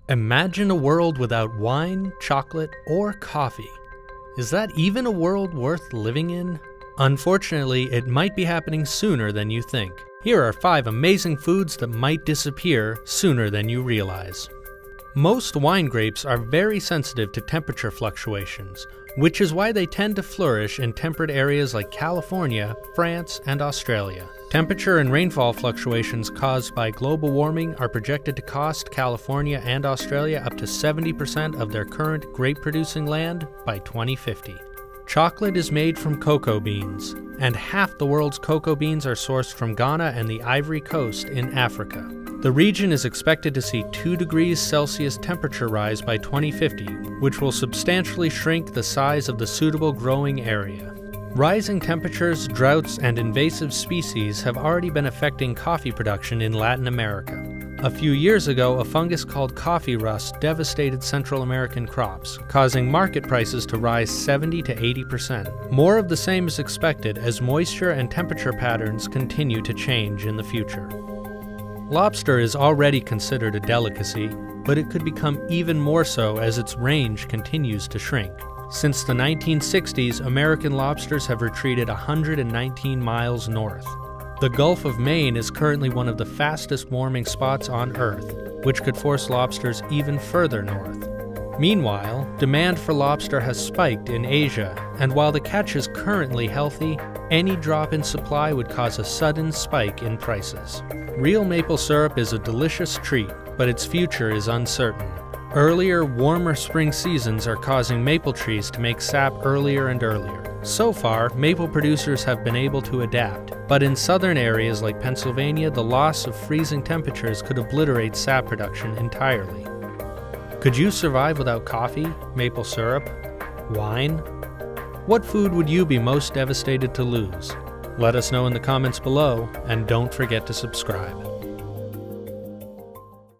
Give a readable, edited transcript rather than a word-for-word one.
Imagine a world without wine, chocolate, or coffee. Is that even a world worth living in? Unfortunately, it might be happening sooner than you think. Here are 5 amazing foods that might disappear sooner than you realize. Most wine grapes are very sensitive to temperature fluctuations, which is why they tend to flourish in temperate areas like California, France, and Australia. Temperature and rainfall fluctuations caused by global warming are projected to cost California and Australia up to 70% of their current grape-producing land by 2050. Chocolate is made from cocoa beans, and half the world's cocoa beans are sourced from Ghana and the Ivory Coast in Africa. The region is expected to see 2 degrees Celsius temperature rise by 2050, which will substantially shrink the size of the suitable growing area. Rising temperatures, droughts, and invasive species have already been affecting coffee production in Latin America. A few years ago, a fungus called coffee rust devastated Central American crops, causing market prices to rise 70 to 80%. More of the same is expected as moisture and temperature patterns continue to change in the future. Lobster is already considered a delicacy, but it could become even more so as its range continues to shrink. Since the 1960s, American lobsters have retreated 119 miles north. The Gulf of Maine is currently one of the fastest warming spots on Earth, which could force lobsters even further north. Meanwhile, demand for lobster has spiked in Asia, and while the catch is currently healthy, any drop in supply would cause a sudden spike in prices. Real maple syrup is a delicious treat, but its future is uncertain. Earlier, warmer spring seasons are causing maple trees to make sap earlier and earlier. So far, maple producers have been able to adapt, but in southern areas like Pennsylvania, the loss of freezing temperatures could obliterate sap production entirely. Could you survive without coffee, maple syrup, wine? What food would you be most devastated to lose? Let us know in the comments below, and don't forget to subscribe.